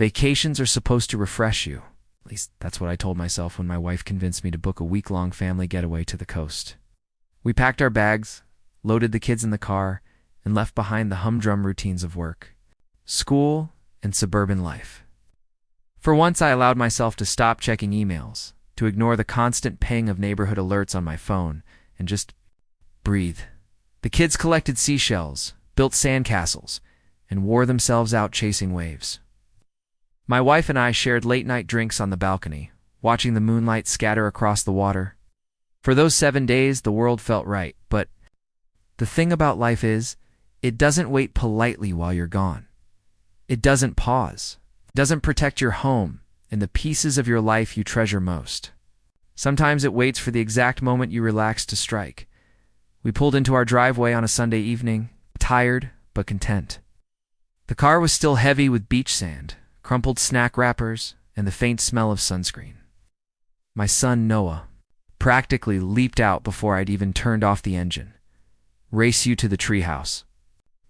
Vacations are supposed to refresh you. At least that's what I told myself when my wife convinced me to book a week-long family getaway to the coast. We packed our bags, loaded the kids in the car, and left behind the humdrum routines of work, school, and suburban life. For once, I allowed myself to stop checking emails, to ignore the constant ping of neighborhood alerts on my phone, and just breathe. The kids collected seashells, built sandcastles, and wore themselves out chasing waves. My wife and I shared late-night drinks on the balcony, watching the moonlight scatter across the water. For those 7 days, the world felt right, but the thing about life is, it doesn't wait politely while you're gone. It doesn't pause. It doesn't protect your home and the pieces of your life you treasure most. Sometimes it waits for the exact moment you relax to strike. We pulled into our driveway on a Sunday evening, tired but content. The car was still heavy with beach sand, crumpled snack wrappers, and the faint smell of sunscreen. My son, Noah, practically leaped out before I'd even turned off the engine. "Race you to the treehouse,"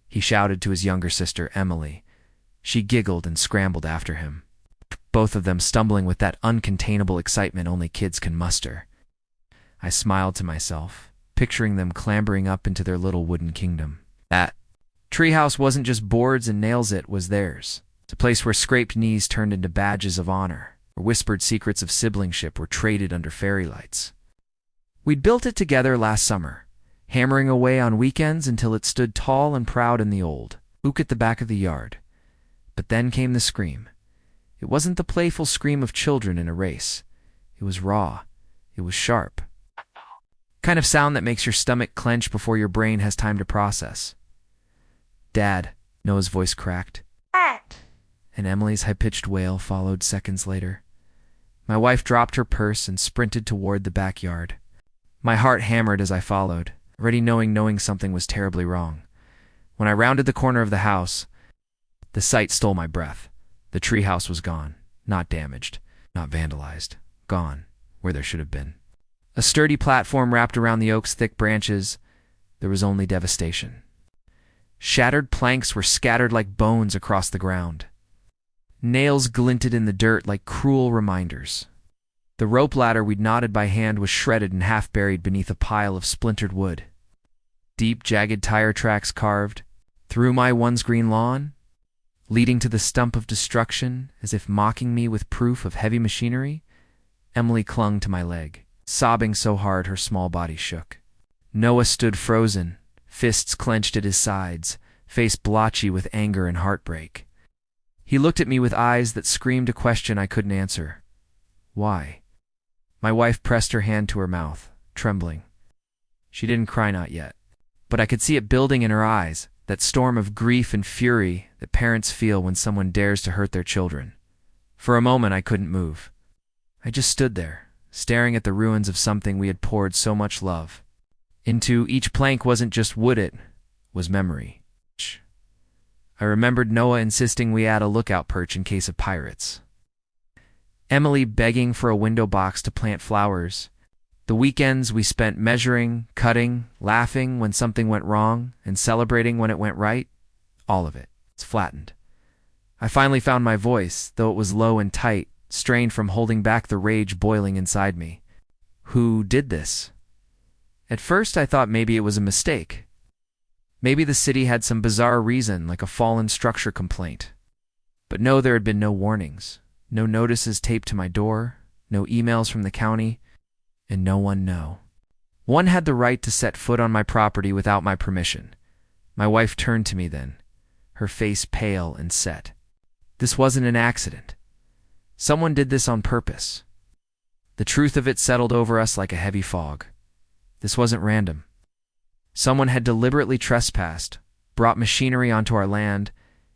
he shouted to his younger sister, Emily. She giggled and scrambled after him, both of them stumbling with that uncontainable excitement only kids can muster. I smiled to myself, picturing them clambering up into their little wooden kingdom. That treehouse wasn't just boards and nails, it was theirs. It's a place where scraped knees turned into badges of honor, where whispered secrets of siblingship were traded under fairy lights. We'd built it together last summer, hammering away on weekends until it stood tall and proud in the old oak at the back of the yard. But then came the scream. It wasn't the playful scream of children in a race. It was raw. It was sharp. Kind of sound that makes your stomach clench before your brain has time to process. "Dad," Noah's voice cracked, and Emily's high-pitched wail followed seconds later. My wife dropped her purse and sprinted toward the backyard. My heart hammered as I followed, already knowing something was terribly wrong. When I rounded the corner of the house, the sight stole my breath. The treehouse was gone, not damaged, not vandalized, gone where there should have been. A sturdy platform wrapped around the oak's thick branches. There was only devastation. Shattered planks were scattered like bones across the ground. Nails glinted in the dirt like cruel reminders. The rope ladder we'd knotted by hand was shredded and half buried beneath a pile of splintered wood. Deep, jagged tire tracks carved through my once green lawn, leading to the stump of destruction, as if mocking me with proof of heavy machinery. Emily clung to my leg, sobbing so hard her small body shook. Noah stood frozen, fists clenched at his sides, face blotchy with anger and heartbreak. He looked at me with eyes that screamed a question I couldn't answer. Why? My wife pressed her hand to her mouth, trembling. She didn't cry, not yet, but I could see it building in her eyes, that storm of grief and fury that parents feel when someone dares to hurt their children. For a moment, I couldn't move. I just stood there, staring at the ruins of something we had poured so much love into. Each plank wasn't just wood, it was memory. I remembered Noah insisting we add a lookout perch in case of pirates, Emily begging for a window box to plant flowers, the weekends we spent measuring, cutting, laughing when something went wrong, and celebrating when it went right. All of it. It's flattened. I finally found my voice, though it was low and tight, strained from holding back the rage boiling inside me. Who did this? At first I thought maybe it was a mistake. Maybe the city had some bizarre reason, like a fallen structure complaint. But no, there had been no warnings, no notices taped to my door, no emails from the county, and no one know. One had the right to set foot on my property without my permission. My wife turned to me then, her face pale and set. This wasn't an accident. Someone did this on purpose. The truth of it settled over us like a heavy fog. This wasn't random. Someone had deliberately trespassed, brought machinery onto our land,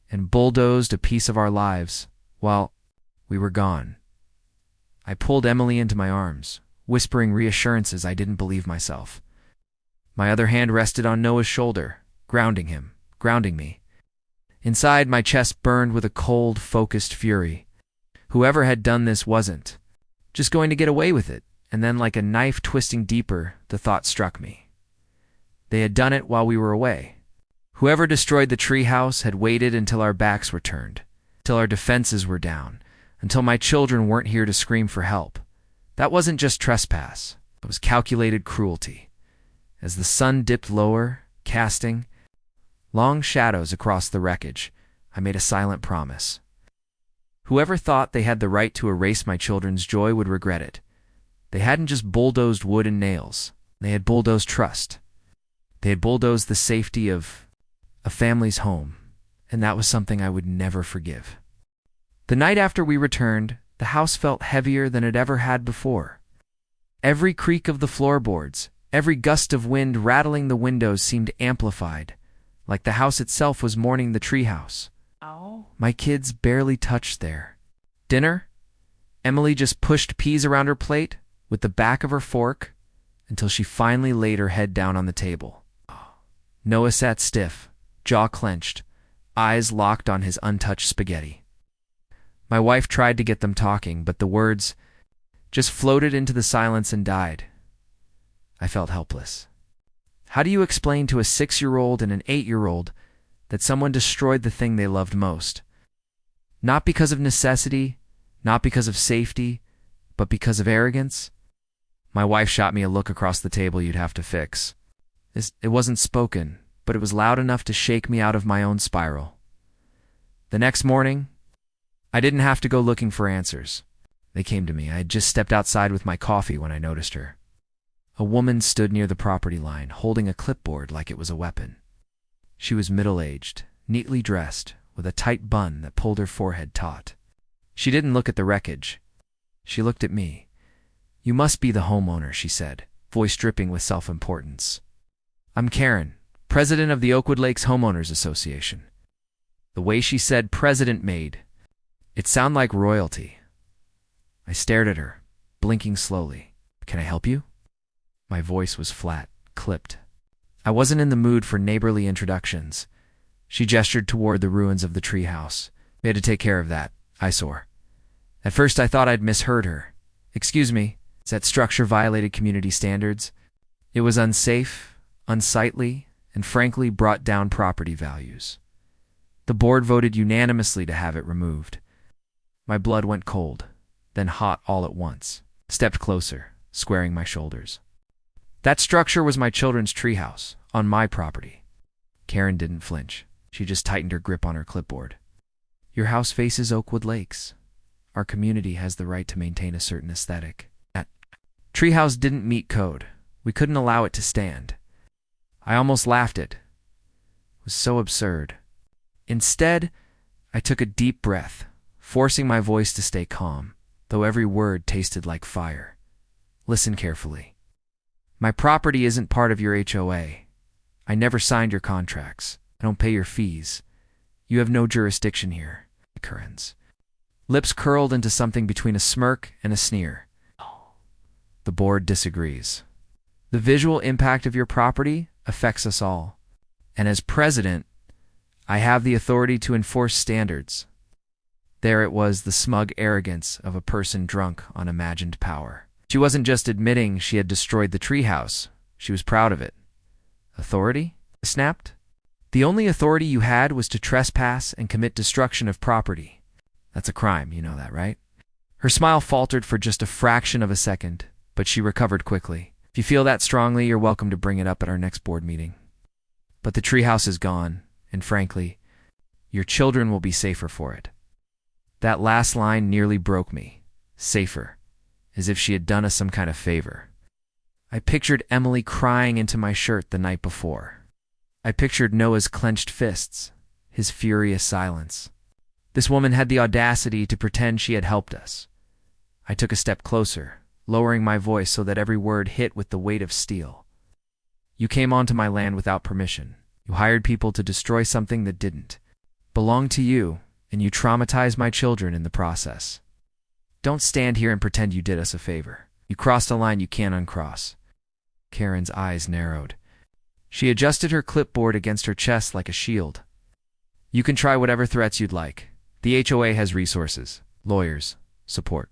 and bulldozed a piece of our lives while we were gone. I pulled Emily into my arms, whispering reassurances I didn't believe myself. My other hand rested on Noah's shoulder, grounding him, grounding me. Inside, my chest burned with a cold, focused fury. Whoever had done this wasn't just going to get away with it, and then like a knife twisting deeper, the thought struck me. They had done it while we were away. Whoever destroyed the treehouse had waited until our backs were turned, till our defenses were down, until my children weren't here to scream for help. That wasn't just trespass. It was calculated cruelty. As the sun dipped lower, casting long shadows across the wreckage, I made a silent promise. Whoever thought they had the right to erase my children's joy would regret it. They hadn't just bulldozed wood and nails. They had bulldozed trust. They had bulldozed the safety of a family's home, and that was something I would never forgive. The night after we returned, the house felt heavier than it ever had before. Every creak of the floorboards, every gust of wind rattling the windows seemed amplified, like the house itself was mourning the treehouse. Oh. My kids barely touched their dinner. Emily just pushed peas around her plate with the back of her fork until she finally laid her head down on the table. Noah sat stiff, jaw clenched, eyes locked on his untouched spaghetti. My wife tried to get them talking, but the words just floated into the silence and died. I felt helpless. How do you explain to a 6-year-old and an 8-year-old that someone destroyed the thing they loved most? Not because of necessity, not because of safety, but because of arrogance? My wife shot me a look across the table you'd have to fix. It wasn't spoken, but it was loud enough to shake me out of my own spiral. The next morning, I didn't have to go looking for answers. They came to me. I had just stepped outside with my coffee when I noticed her. A woman stood near the property line, holding a clipboard like it was a weapon. She was middle-aged, neatly dressed, with a tight bun that pulled her forehead taut. She didn't look at the wreckage. She looked at me. "You must be the homeowner," she said, voice dripping with self-importance. "I'm Karen, president of the Oakwood Lakes Homeowners Association." The way she said president made it sound like royalty. I stared at her, blinking slowly. "Can I help you?" My voice was flat, clipped. I wasn't in the mood for neighborly introductions. She gestured toward the ruins of the treehouse. "We had to take care of that," I swore. At first I thought I'd misheard her. "Excuse me, that structure violated community standards. It was unsafe, unsightly, and frankly brought down property values. The board voted unanimously to have it removed." My blood went cold, then hot all at once. Stepped closer, squaring my shoulders. "That structure was my children's treehouse, on my property." Karen didn't flinch. She just tightened her grip on her clipboard. "Your house faces Oakwood Lakes. Our community has the right to maintain a certain aesthetic. That treehouse didn't meet code. We couldn't allow it to stand." I almost laughed it. It was so absurd. Instead, I took a deep breath, forcing my voice to stay calm, though every word tasted like fire. "Listen carefully. My property isn't part of your HOA. I never signed your contracts. I don't pay your fees. You have no jurisdiction here." Karen's lips curled into something between a smirk and a sneer. "The board disagrees. The visual impact of your property affects us all. And as president, I have the authority to enforce standards." There it was, the smug arrogance of a person drunk on imagined power. She wasn't just admitting she had destroyed the treehouse. She was proud of it. "Authority?" I snapped. "The only authority you had was to trespass and commit destruction of property. That's a crime, you know that, right?" Her smile faltered for just a fraction of a second, but she recovered quickly. "If you feel that strongly, you're welcome to bring it up at our next board meeting. But the treehouse is gone, and frankly, your children will be safer for it." That last line nearly broke me. Safer. As if she had done us some kind of favor. I pictured Emily crying into my shirt the night before. I pictured Noah's clenched fists, his furious silence. This woman had the audacity to pretend she had helped us. I took a step closer, lowering my voice so that every word hit with the weight of steel. "You came onto my land without permission. You hired people to destroy something that didn't belong to you, and you traumatized my children in the process. Don't stand here and pretend you did us a favor. You crossed a line you can't uncross." Karen's eyes narrowed. She adjusted her clipboard against her chest like a shield. "You can try whatever threats you'd like. The HOA has resources, lawyers, support.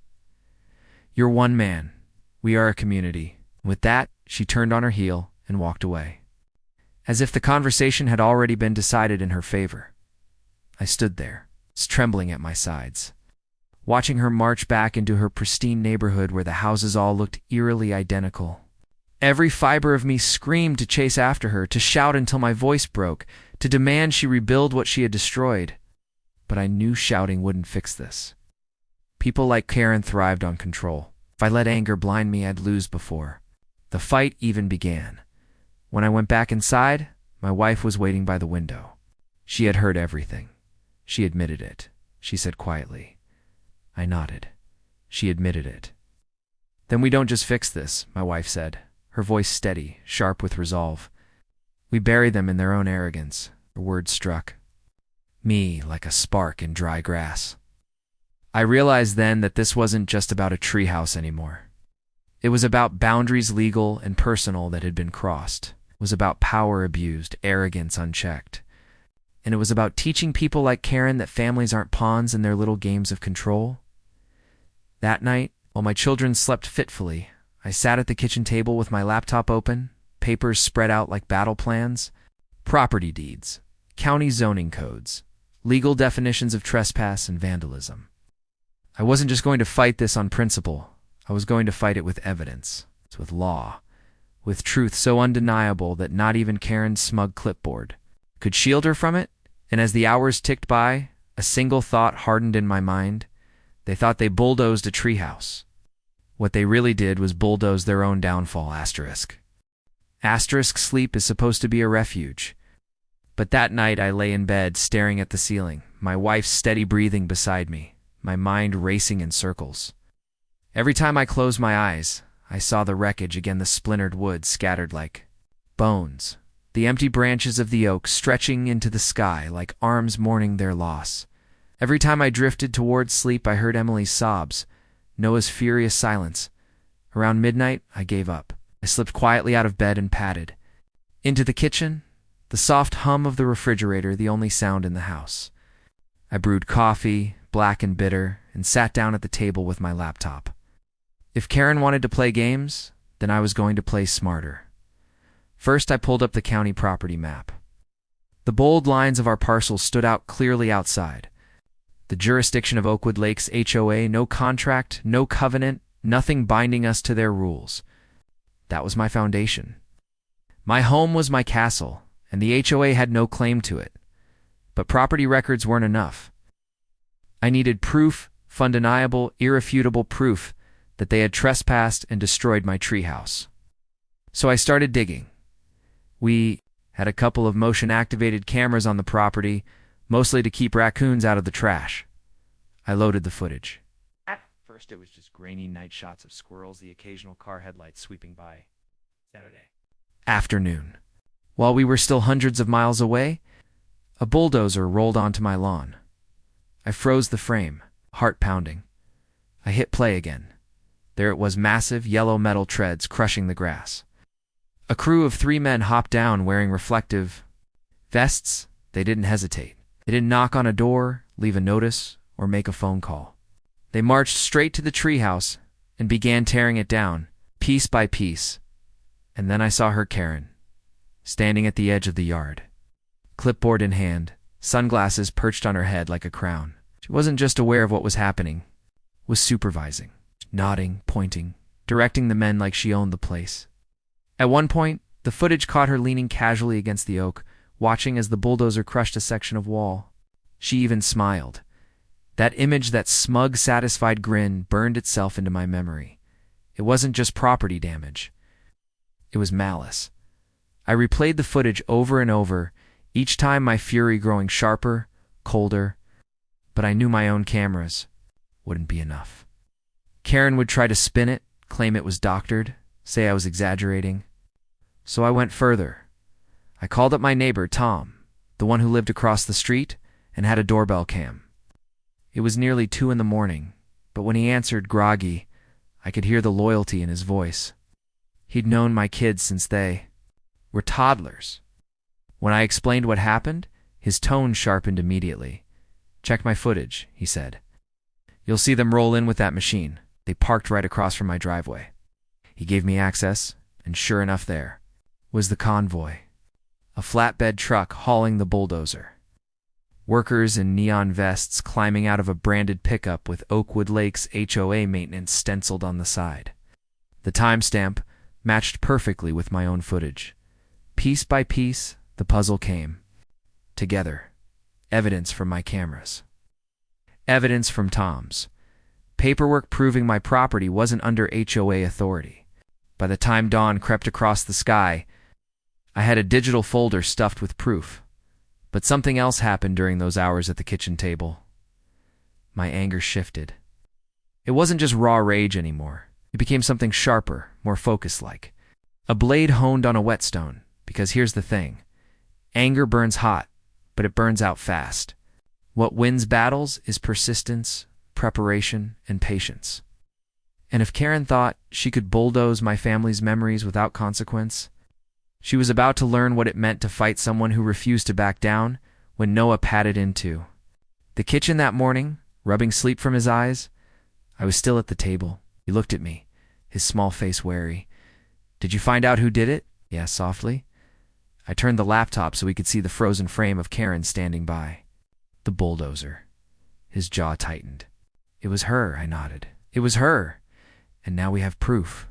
You're one man. We are a community." With that, she turned on her heel and walked away. As if the conversation had already been decided in her favor. I stood there, trembling at my sides. Watching her march back into her pristine neighborhood where the houses all looked eerily identical. Every fiber of me screamed to chase after her, to shout until my voice broke, to demand she rebuild what she had destroyed. But I knew shouting wouldn't fix this. People like Karen thrived on control. If I let anger blind me, I'd lose before the fight even began. When I went back inside, my wife was waiting by the window. She had heard everything. She admitted it. She said quietly. I nodded. She admitted it. Then we don't just fix this, my wife said, her voice steady, sharp with resolve. We bury them in their own arrogance. Her words struck me like a spark in dry grass. I realized then that this wasn't just about a treehouse anymore. It was about boundaries, legal and personal, that had been crossed. It was about power abused, arrogance unchecked. And it was about teaching people like Karen that families aren't pawns in their little games of control. That night, while my children slept fitfully, I sat at the kitchen table with my laptop open, papers spread out like battle plans, property deeds, county zoning codes, legal definitions of trespass and vandalism. I wasn't just going to fight this on principle. I was going to fight it with evidence, with law, with truth so undeniable that not even Karen's smug clipboard could shield her from it. And as the hours ticked by, a single thought hardened in my mind. They thought they bulldozed a treehouse. What they really did was bulldoze their own downfall, asterisk. Asterisk sleep is supposed to be a refuge. But that night I lay in bed staring at the ceiling, my wife's steady breathing beside me, my mind racing in circles. Every time I closed my eyes, I saw the wreckage again, the splintered wood scattered like bones, the empty branches of the oak stretching into the sky like arms mourning their loss. Every time I drifted towards sleep, I heard Emily's sobs, Noah's furious silence. Around midnight, I gave up. I slipped quietly out of bed and padded into the kitchen, the soft hum of the refrigerator the only sound in the house. I brewed coffee, black and bitter, and sat down at the table with my laptop. If Karen wanted to play games, then I was going to play smarter. First, I pulled up the county property map. The bold lines of our parcels stood out clearly outside. The jurisdiction of Oakwood Lakes HOA, no contract, no covenant, nothing binding us to their rules. That was my foundation. My home was my castle, and the HOA had no claim to it. But property records weren't enough. I needed proof, undeniable, irrefutable proof that they had trespassed and destroyed my treehouse. So I started digging. We had a couple of motion-activated cameras on the property, mostly to keep raccoons out of the trash. I loaded the footage. At first it was just grainy night shots of squirrels, the occasional car headlights sweeping by. Saturday afternoon. While we were still hundreds of miles away, a bulldozer rolled onto my lawn. I froze the frame, heart pounding. I hit play again. There it was, massive yellow metal treads crushing the grass. A crew of 3 men hopped down wearing reflective vests. They didn't hesitate. They didn't knock on a door, leave a notice, or make a phone call. They marched straight to the treehouse and began tearing it down, piece by piece. And then I saw her, Karen, standing at the edge of the yard, clipboard in hand, sunglasses perched on her head like a crown. She wasn't just aware of what was happening, was supervising, nodding, pointing, directing the men like she owned the place. At one point, the footage caught her leaning casually against the oak, watching as the bulldozer crushed a section of wall. She even smiled. That image, that smug, satisfied grin, burned itself into my memory. It wasn't just property damage. It was malice. I replayed the footage over and over, each time my fury growing sharper, colder, but I knew my own cameras wouldn't be enough. Karen would try to spin it, claim it was doctored, say I was exaggerating. So I went further. I called up my neighbor, Tom, the one who lived across the street and had a doorbell cam. It was nearly 2 a.m, but when he answered, groggy, I could hear the loyalty in his voice. He'd known my kids since they were toddlers. When I explained what happened, his tone sharpened immediately. Check my footage, he said. You'll see them roll in with that machine. They parked right across from my driveway. He gave me access, and sure enough, there was the convoy, a flatbed truck hauling the bulldozer. Workers in neon vests climbing out of a branded pickup with Oakwood Lake's HOA maintenance stenciled on the side. The timestamp matched perfectly with my own footage. Piece by piece, the puzzle came together. Evidence from my cameras. Evidence from Tom's. Paperwork proving my property wasn't under HOA authority. By the time dawn crept across the sky, I had a digital folder stuffed with proof. But something else happened during those hours at the kitchen table. My anger shifted. It wasn't just raw rage anymore. It became something sharper, more focus-like. A blade honed on a whetstone, because here's the thing. Anger burns hot, but it burns out fast. What wins battles is persistence, preparation, and patience. And if Karen thought she could bulldoze my family's memories without consequence, she was about to learn what it meant to fight someone who refused to back down when Noah patted in too. The kitchen that morning, rubbing sleep from his eyes, I was still at the table. He looked at me, his small face wary. "Did you find out who did it?" he asked softly. I turned the laptop so he could see the frozen frame of Karen standing by. The bulldozer. His jaw tightened. "It was her," I nodded. "It was her. And now we have proof."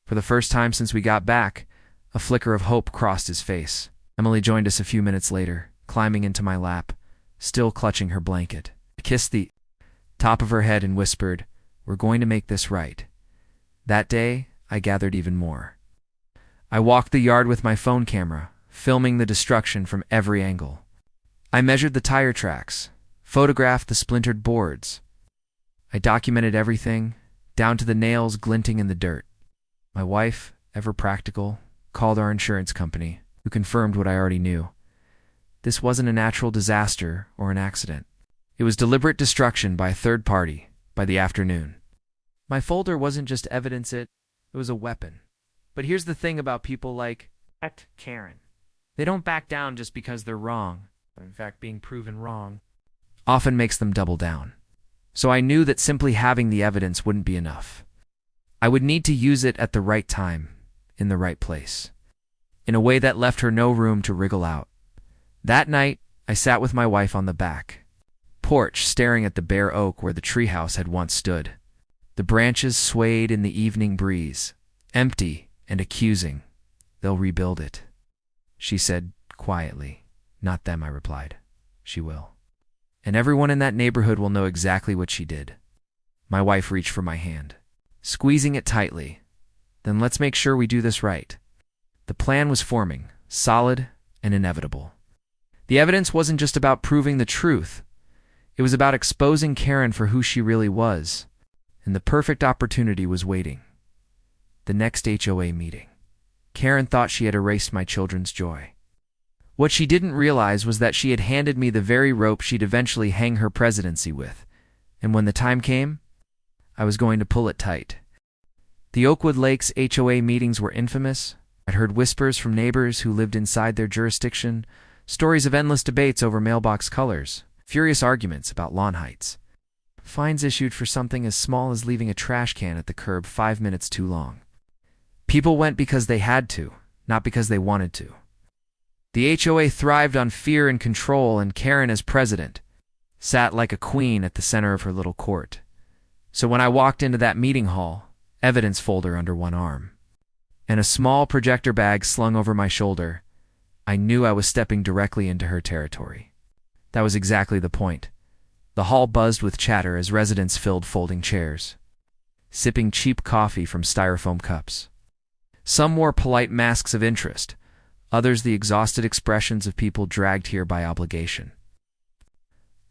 For the first time since we got back, a flicker of hope crossed his face. Emily joined us a few minutes later, climbing into my lap, still clutching her blanket. I kissed the top of her head and whispered, "We're going to make this right." That day, I gathered even more. I walked the yard with my phone camera, filming the destruction from every angle. I measured the tire tracks, photographed the splintered boards. I documented everything, down to the nails glinting in the dirt. My wife, ever practical, called our insurance company, who confirmed what I already knew. This wasn't a natural disaster or an accident. It was deliberate destruction by a third party by the afternoon. My folder wasn't just evidence, it was a weapon. But here's the thing about people like Karen. They don't back down just because they're wrong. In fact, being proven wrong often makes them double down. So I knew that simply having the evidence wouldn't be enough. I would need to use it at the right time, in the right place, in a way that left her no room to wriggle out. That night, I sat with my wife on the back porch, staring at the bare oak where the treehouse had once stood. The branches swayed in the evening breeze, empty and accusing. "They'll rebuild it," she said quietly. "Not them," I replied. "She will. And everyone in that neighborhood will know exactly what she did." My wife reached for my hand, squeezing it tightly. "Then let's make sure we do this right." The plan was forming, solid and inevitable. The evidence wasn't just about proving the truth. It was about exposing Karen for who she really was. And the perfect opportunity was waiting. The next HOA meeting. Karen thought she had erased my children's joy. What she didn't realize was that she had handed me the very rope she'd eventually hang her presidency with. And when the time came, I was going to pull it tight. The Oakwood Lakes HOA meetings were infamous. I'd heard whispers from neighbors who lived inside their jurisdiction, stories of endless debates over mailbox colors, furious arguments about lawn heights, fines issued for something as small as leaving a trash can at the curb 5 minutes too long. People went because they had to, not because they wanted to. The HOA thrived on fear and control, and Karen, as president, sat like a queen at the center of her little court. So when I walked into that meeting hall, evidence folder under one arm, and a small projector bag slung over my shoulder, I knew I was stepping directly into her territory. That was exactly the point. The hall buzzed with chatter as residents filled folding chairs, sipping cheap coffee from styrofoam cups. Some wore polite masks of interest, others the exhausted expressions of people dragged here by obligation.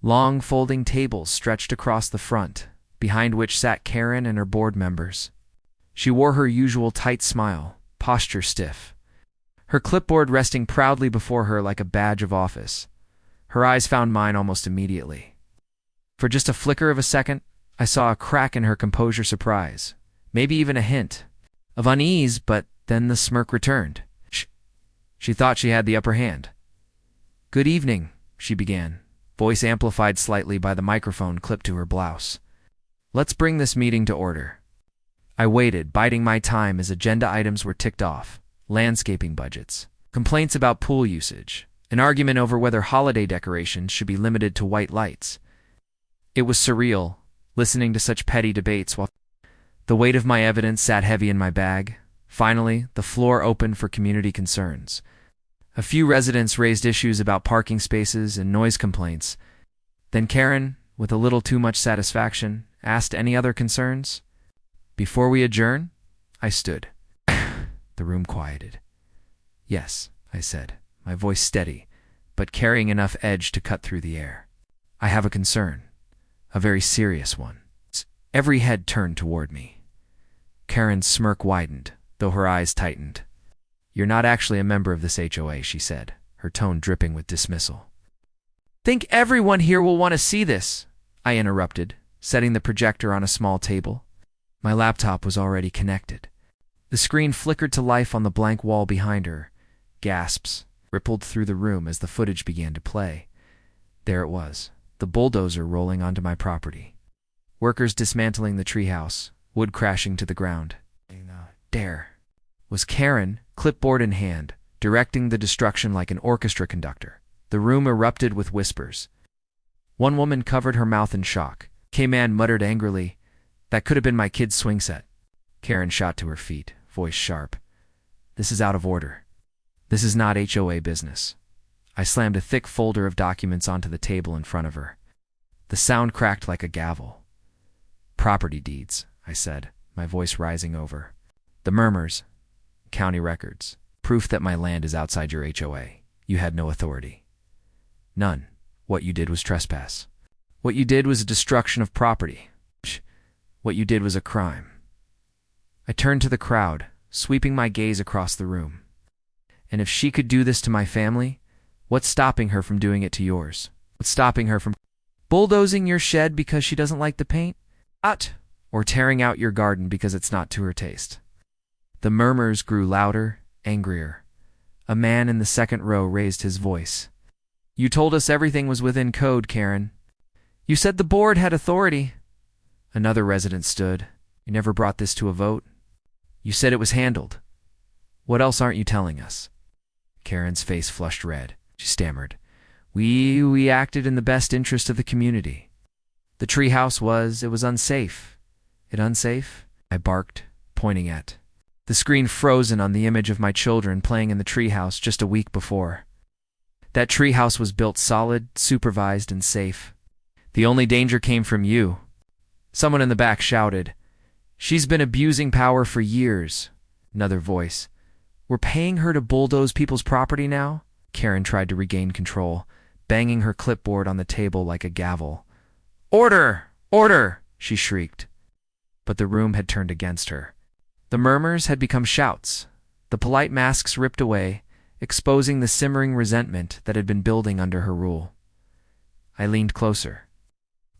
Long folding tables stretched across the front, behind which sat Karen and her board members. She wore her usual tight smile, posture stiff, her clipboard resting proudly before her like a badge of office. Her eyes found mine almost immediately. For just a flicker of a second, I saw a crack in her composure, surprise, maybe even a hint of unease, but then the smirk returned. She thought she had the upper hand. "Good evening," she began, voice amplified slightly by the microphone clipped to her blouse. "Let's bring this meeting to order." I waited, biding my time as agenda items were ticked off. Landscaping budgets, complaints about pool usage, An argument over whether holiday decorations should be limited to white lights. It was surreal, listening to such petty debates while the weight of my evidence sat heavy in my bag. Finally, the floor opened for community concerns. A few residents raised issues about parking spaces and noise complaints. Then Karen, with a little too much satisfaction, asked any other concerns. Before we adjourn, I stood. The room quieted. Yes, I said, my voice steady, but carrying enough edge to cut through the air. I have a concern, a very serious one. Every head turned toward me. Karen's smirk widened, though her eyes tightened. You're not actually a member of this HOA, she said, her tone dripping with dismissal. Think everyone here will want to see this, I interrupted, setting the projector on a small table. My laptop was already connected. The screen flickered to life on the blank wall behind her. Gasps rippled through the room as the footage began to play. There it was, the bulldozer rolling onto my property. Workers dismantling the treehouse, wood crashing to the ground. There was Karen, clipboard in hand, directing the destruction like an orchestra conductor. The room erupted with whispers. One woman covered her mouth in shock. K-Man muttered angrily, "That could have been my kid's swing set." Karen shot to her feet, voice sharp. "This is out of order. This is not HOA business." I slammed a thick folder of documents onto the table in front of her. The sound cracked like a gavel. "Property deeds," I said, my voice rising over. "The murmurs. County records. Proof that my land is outside your HOA. You had no authority. None. What you did was trespass. What you did was a destruction of property. What you did was a crime." I turned to the crowd, sweeping my gaze across the room. "And if she could do this to my family, what's stopping her from doing it to yours? What's stopping her from bulldozing your shed because she doesn't like the paint? Or tearing out your garden because it's not to her taste?" The murmurs grew louder, angrier. A man in the second row raised his voice. "You told us everything was within code, Karen. You said the board had authority." Another resident stood. "You never brought this to a vote. You said it was handled. What else aren't you telling us?" Karen's face flushed red. She stammered. We acted in the best interest of the community. The treehouse was unsafe." "It unsafe?" I barked, pointing at the screen frozen on the image of my children playing in the treehouse just a week before. That treehouse was built solid, supervised, and safe. The only danger came from you. Someone in the back shouted, "She's been abusing power for years." Another voice, "We're paying her to bulldoze people's property now?" Karen tried to regain control, banging her clipboard on the table like a gavel. "Order! Order!" she shrieked. But the room had turned against her. The murmurs had become shouts, the polite masks ripped away, exposing the simmering resentment that had been building under her rule. I leaned closer,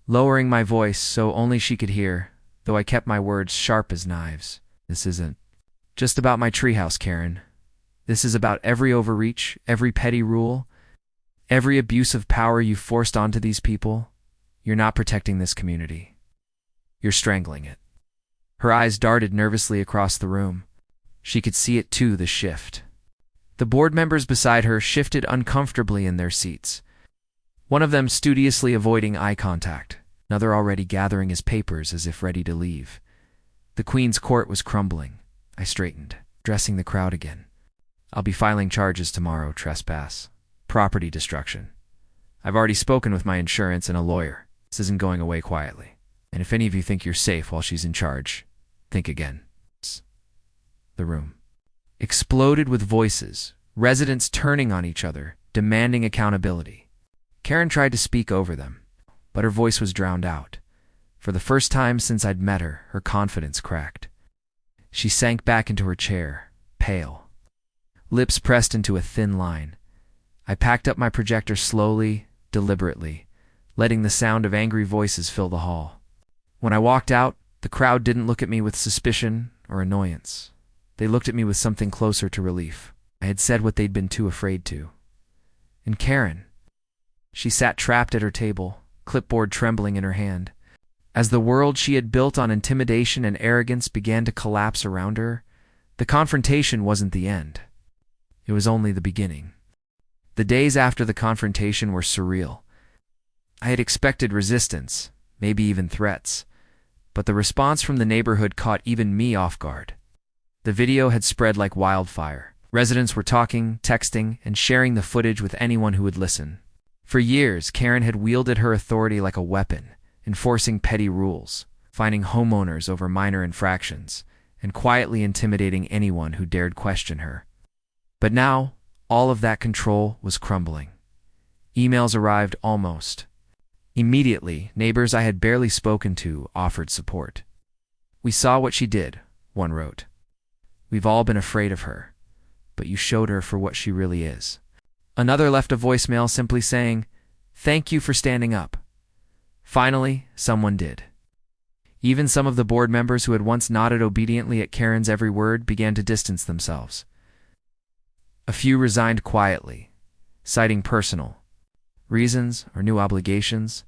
lowering my voice so only she could hear, though I kept my words sharp as knives. "This isn't just about my treehouse, Karen. This is about every overreach, every petty rule, every abuse of power you forced onto these people. You're not protecting this community. You're strangling it." Her eyes darted nervously across the room. She could see it too, the shift. The board members beside her shifted uncomfortably in their seats. One of them studiously avoiding eye contact, another already gathering his papers as if ready to leave. The Queen's Court was crumbling. I straightened, addressing the crowd again. "I'll be filing charges tomorrow, trespass, property destruction. I've already spoken with my insurance and a lawyer. This isn't going away quietly. And if any of you think you're safe while she's in charge, think again." The room exploded with voices, residents turning on each other, demanding accountability. Karen tried to speak over them, but her voice was drowned out. For the first time since I'd met her, her confidence cracked. She sank back into her chair, pale, lips pressed into a thin line. I packed up my projector slowly, deliberately, letting the sound of angry voices fill the hall. When I walked out, the crowd didn't look at me with suspicion or annoyance. They looked at me with something closer to relief. I had said what they'd been too afraid to. And Karen, she sat trapped at her table, clipboard trembling in her hand. As the world she had built on intimidation and arrogance began to collapse around her, the confrontation wasn't the end. It was only the beginning. The days after the confrontation were surreal. I had expected resistance, maybe even threats, but the response from the neighborhood caught even me off guard. The video had spread like wildfire. Residents were talking, texting, and sharing the footage with anyone who would listen. For years, Karen had wielded her authority like a weapon, enforcing petty rules, fining homeowners over minor infractions, and quietly intimidating anyone who dared question her. But now, all of that control was crumbling. Emails arrived almost immediately. Neighbors I had barely spoken to offered support. "We saw what she did," one wrote. "We've all been afraid of her, but you showed her for what she really is." Another left a voicemail simply saying, "Thank you for standing up." Finally, someone did. Even some of the board members who had once nodded obediently at Karen's every word began to distance themselves. A few resigned quietly, citing personal reasons or new obligations,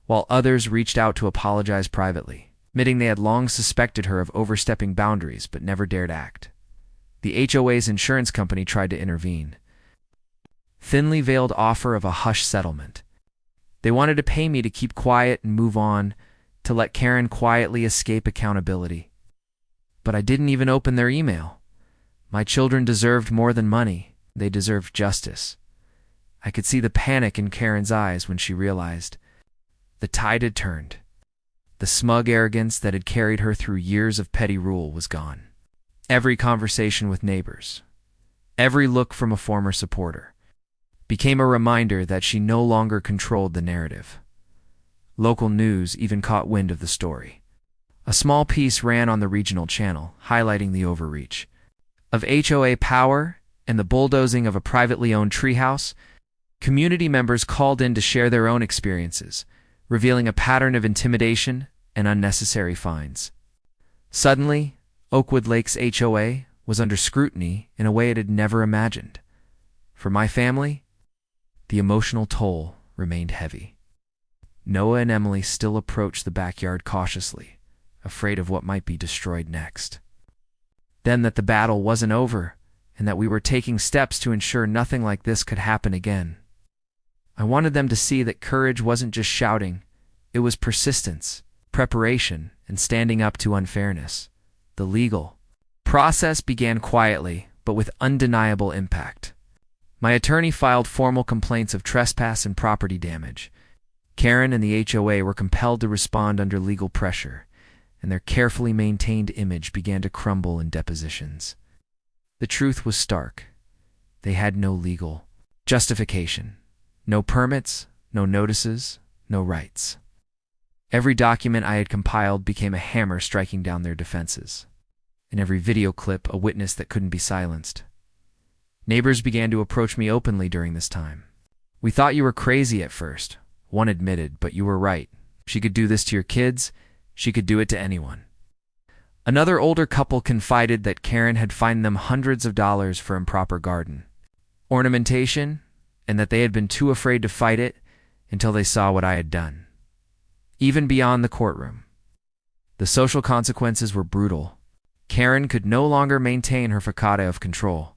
while others reached out to apologize privately, admitting they had long suspected her of overstepping boundaries but never dared act. The HOA's insurance company tried to intervene. Thinly veiled offer of a hush settlement. They wanted to pay me to keep quiet and move on, to let Karen quietly escape accountability. But I didn't even open their email. My children deserved more than money. They deserved justice. I could see the panic in Karen's eyes when she realized the tide had turned. The smug arrogance that had carried her through years of petty rule was gone. Every conversation with neighbors, every look from a former supporter, became a reminder that she no longer controlled the narrative. Local news even caught wind of the story. A small piece ran on the regional channel, highlighting the overreach of HOA power and the bulldozing of a privately owned treehouse. Community members called in to share their own experiences, revealing a pattern of intimidation and unnecessary fines. Suddenly, Oakwood Lakes HOA was under scrutiny in a way it had never imagined. For my family, the emotional toll remained heavy. Noah and Emily still approached the backyard cautiously, afraid of what might be destroyed next. Then that the battle wasn't over, and that we were taking steps to ensure nothing like this could happen again. I wanted them to see that courage wasn't just shouting, it was persistence, preparation, and standing up to unfairness. The legal process began quietly, but with undeniable impact. My attorney filed formal complaints of trespass and property damage. Karen and the HOA were compelled to respond under legal pressure, and their carefully maintained image began to crumble in depositions. The truth was stark. They had no legal justification. No permits, no notices, no rights. Every document I had compiled became a hammer striking down their defenses. In every video clip, a witness that couldn't be silenced. Neighbors began to approach me openly during this time. "We thought you were crazy at first," one admitted, "but you were right. She could do this to your kids. She could do it to anyone." Another older couple confided that Karen had fined them hundreds of dollars for improper garden ornamentation, and that they had been too afraid to fight it until they saw what I had done. Even beyond the courtroom, the social consequences were brutal. Karen could no longer maintain her facade of control.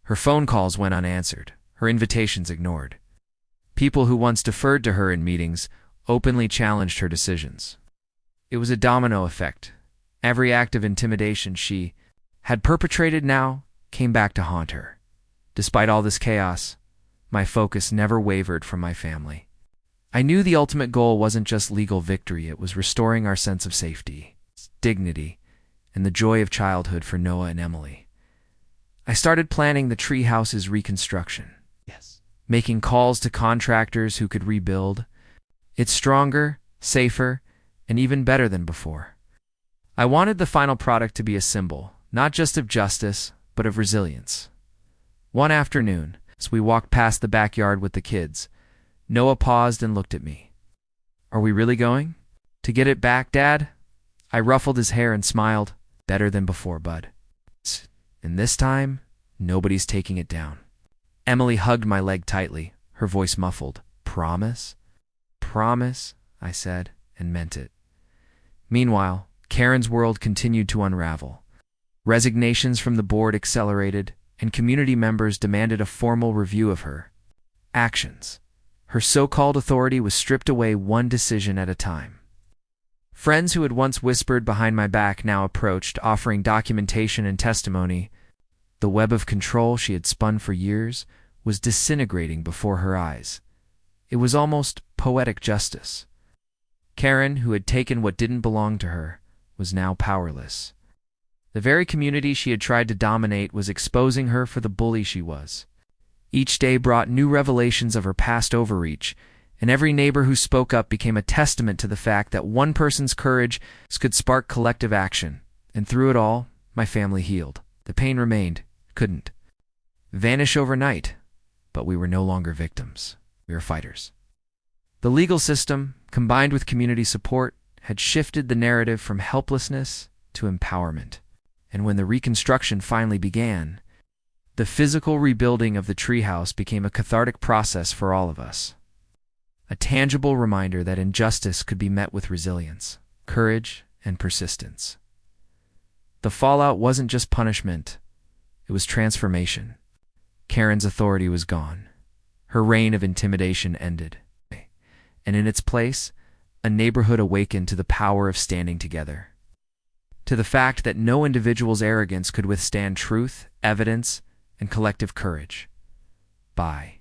Her phone calls went unanswered, her invitations ignored. People who once deferred to her in meetings openly challenged her decisions. It was a domino effect. Every act of intimidation she had perpetrated now came back to haunt her. Despite all this chaos, my focus never wavered from my family. I knew the ultimate goal wasn't just legal victory, it was restoring our sense of safety, dignity, and the joy of childhood for Noah and Emily. I started planning the Treehouse's reconstruction. Making calls to contractors who could rebuild. It's stronger, safer, and even better than before. I wanted the final product to be a symbol, not just of justice, but of resilience. One afternoon, as we walked past the backyard with the kids, Noah paused and looked at me. "Are we really going to get it back, Dad?" I ruffled his hair and smiled. "Better than before, bud. And this time, nobody's taking it down." Emily hugged my leg tightly, her voice muffled. "Promise?" "Promise," I said, and meant it. Meanwhile, Karen's world continued to unravel. Resignations from the board accelerated, and community members demanded a formal review of her actions. Her so-called authority was stripped away one decision at a time. Friends who had once whispered behind my back now approached, offering documentation and testimony. The web of control she had spun for years was disintegrating before her eyes. It was almost poetic justice. Karen, who had taken what didn't belong to her, was now powerless. The very community she had tried to dominate was exposing her for the bully she was. Each day brought new revelations of her past overreach, and every neighbor who spoke up became a testament to the fact that one person's courage could spark collective action. And through it all, my family healed. The pain remained, couldn't vanish overnight, but we were no longer victims. We were fighters. The legal system, combined with community support, had shifted the narrative from helplessness to empowerment. And when the reconstruction finally began, the physical rebuilding of the treehouse became a cathartic process for all of us. A tangible reminder that injustice could be met with resilience, courage, and persistence. The fallout wasn't just punishment, it was transformation. Karen's authority was gone. Her reign of intimidation ended. And in its place, a neighborhood awakened to the power of standing together. To the fact that no individual's arrogance could withstand truth, evidence, and collective courage. By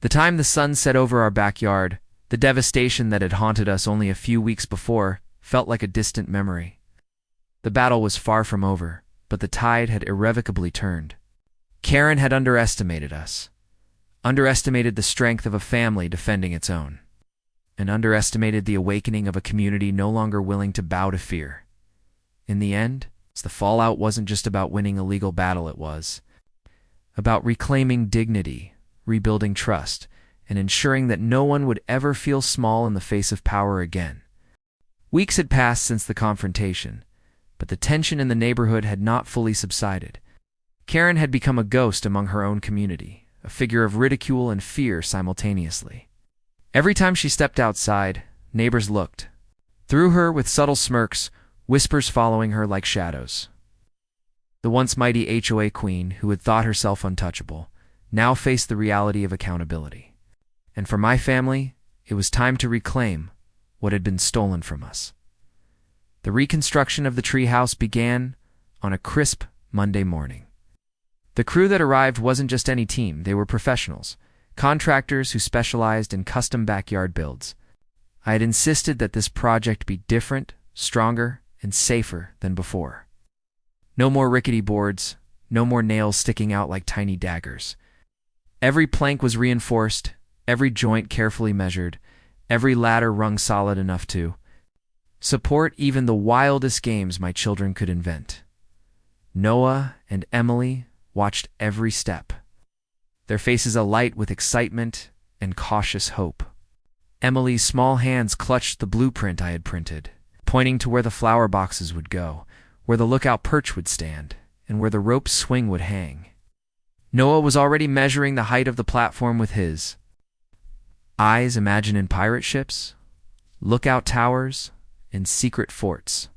the time the sun set over our backyard, the devastation that had haunted us only a few weeks before felt like a distant memory. The battle was far from over, but the tide had irrevocably turned. Karen had underestimated us, underestimated the strength of a family defending its own, and underestimated the awakening of a community no longer willing to bow to fear. In the end, the fallout wasn't just about winning a legal battle, it was about reclaiming dignity, rebuilding trust, and ensuring that no one would ever feel small in the face of power again. Weeks had passed since the confrontation, but the tension in the neighborhood had not fully subsided. Karen had become a ghost among her own community, a figure of ridicule and fear simultaneously. Every time she stepped outside, neighbors looked. Through her with subtle smirks, whispers following her like shadows. The once mighty HOA queen, who had thought herself untouchable, now faced the reality of accountability. And for my family, it was time to reclaim what had been stolen from us. The reconstruction of the treehouse began on a crisp Monday morning. The crew that arrived wasn't just any team, they were professionals, contractors who specialized in custom backyard builds. I had insisted that this project be different, stronger, and safer than before. No more rickety boards, no more nails sticking out like tiny daggers. Every plank was reinforced, every joint carefully measured, every ladder rung solid enough to support even the wildest games my children could invent. Noah and Emily watched every step, their faces alight with excitement and cautious hope. Emily's small hands clutched the blueprint I had printed, pointing to where the flower boxes would go, where the lookout perch would stand, and where the rope swing would hang. Noah was already measuring the height of the platform with his eyes imagining pirate ships, lookout towers, and secret forts.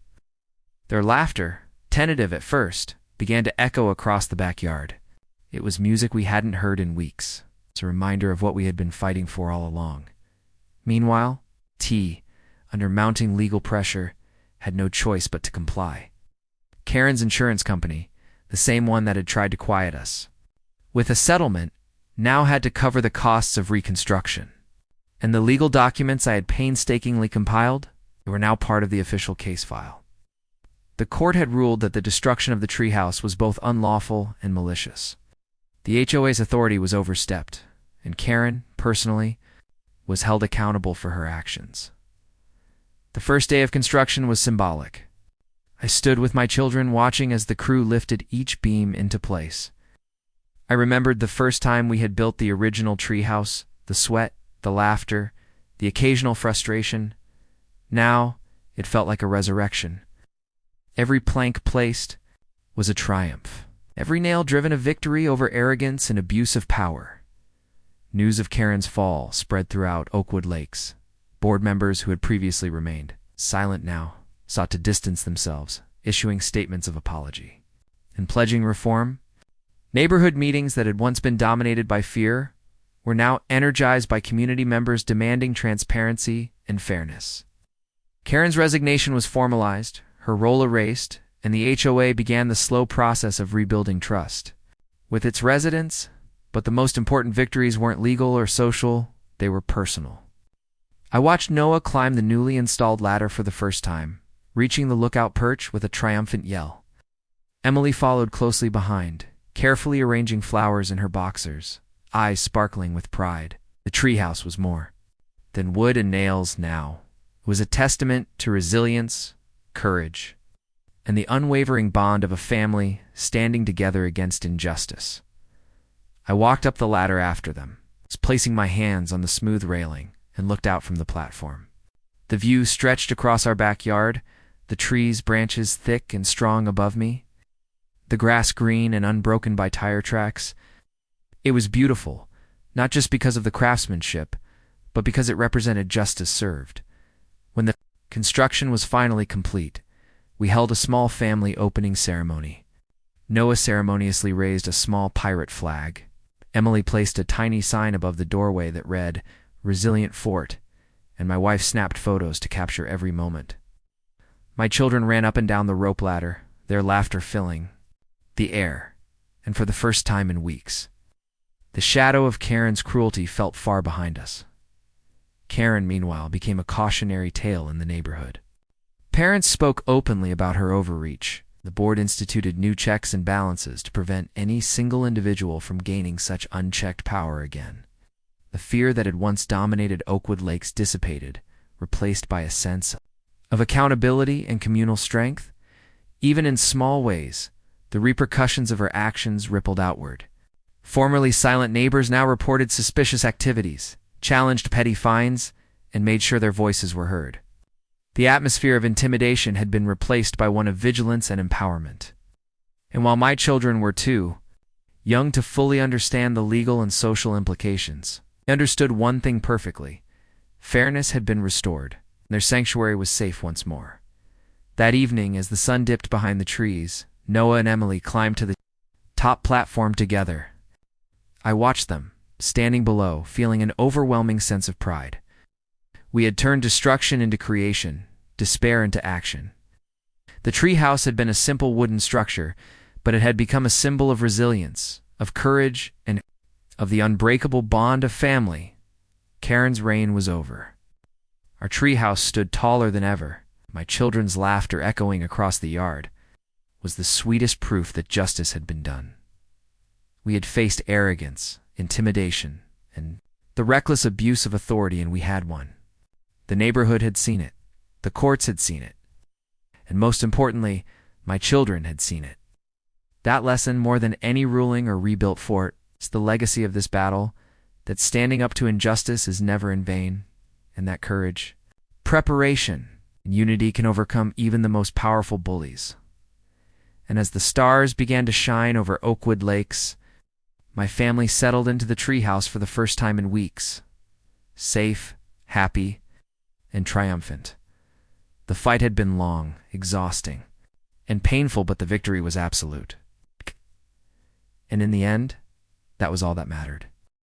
Their laughter, tentative at first, began to echo across the backyard. It was music we hadn't heard in weeks. It's a reminder of what we had been fighting for all along. Meanwhile, T, under mounting legal pressure, had no choice but to comply. Karen's insurance company, the same one that had tried to quiet us, with a settlement, now had to cover the costs of reconstruction. And the legal documents I had painstakingly compiled were now part of the official case file. The court had ruled that the destruction of the treehouse was both unlawful and malicious. The HOA's authority was overstepped, and Karen, personally, was held accountable for her actions. The first day of construction was symbolic. I stood with my children watching as the crew lifted each beam into place. I remembered the first time we had built the original treehouse, the sweat, the laughter, the occasional frustration. Now, it felt like a resurrection. Every plank placed was a triumph. Every nail driven a victory over arrogance and abuse of power. News of Karen's fall spread throughout Oakwood Lakes. Board members who had previously remained silent now sought to distance themselves, issuing statements of apology. And pledging reform? Neighborhood meetings that had once been dominated by fear were now energized by community members demanding transparency and fairness. Karen's resignation was formalized, her role erased, and the HOA began the slow process of rebuilding trust with its residents, but the most important victories weren't legal or social, they were personal. I watched Noah climb the newly installed ladder for the first time, reaching the lookout perch with a triumphant yell. Emily followed closely behind, carefully arranging flowers in her boxers, eyes sparkling with pride. The treehouse was more than wood and nails now. It was a testament to resilience, courage, and the unwavering bond of a family standing together against injustice. I walked up the ladder after them, placing my hands on the smooth railing, and looked out from the platform. The view stretched across our backyard, the trees' branches thick and strong above me, the grass green and unbroken by tire tracks. It was beautiful, not just because of the craftsmanship, but because it represented justice served. When the construction was finally complete, we held a small family opening ceremony. Noah ceremoniously raised a small pirate flag. Emily placed a tiny sign above the doorway that read, "Resilient Fort," and my wife snapped photos to capture every moment. My children ran up and down the rope ladder, their laughter filling the air, and for the first time in weeks, the shadow of Karen's cruelty felt far behind us. Karen, meanwhile, became a cautionary tale in the neighborhood. Parents spoke openly about her overreach. The board instituted new checks and balances to prevent any single individual from gaining such unchecked power again. The fear that had once dominated Oakwood Lakes dissipated, replaced by a sense of accountability and communal strength. Even in small ways, the repercussions of her actions rippled outward. Formerly silent neighbors now reported suspicious activities, challenged petty fines, and made sure their voices were heard. The atmosphere of intimidation had been replaced by one of vigilance and empowerment. And while my children were too young to fully understand the legal and social implications, they understood one thing perfectly: fairness had been restored, and their sanctuary was safe once more. That evening, as the sun dipped behind the trees, Noah and Emily climbed to the top platform together. I watched them, standing below, feeling an overwhelming sense of pride. We had turned destruction into creation, despair into action. The treehouse had been a simple wooden structure, but it had become a symbol of resilience, of courage, and of the unbreakable bond of family. Karen's reign was over. Our treehouse stood taller than ever. My children's laughter echoing across the yard was the sweetest proof that justice had been done. We had faced arrogance, intimidation, and the reckless abuse of authority, and we had won. The neighborhood had seen it. The courts had seen it. And most importantly, my children had seen it. That lesson, more than any ruling or rebuilt fort, is the legacy of this battle, that standing up to injustice is never in vain, and that courage, preparation, and unity can overcome even the most powerful bullies. And as the stars began to shine over Oakwood Lakes, my family settled into the treehouse for the first time in weeks. Safe, happy, and triumphant. The fight had been long, exhausting, and painful, but the victory was absolute. And in the end, that was all that mattered.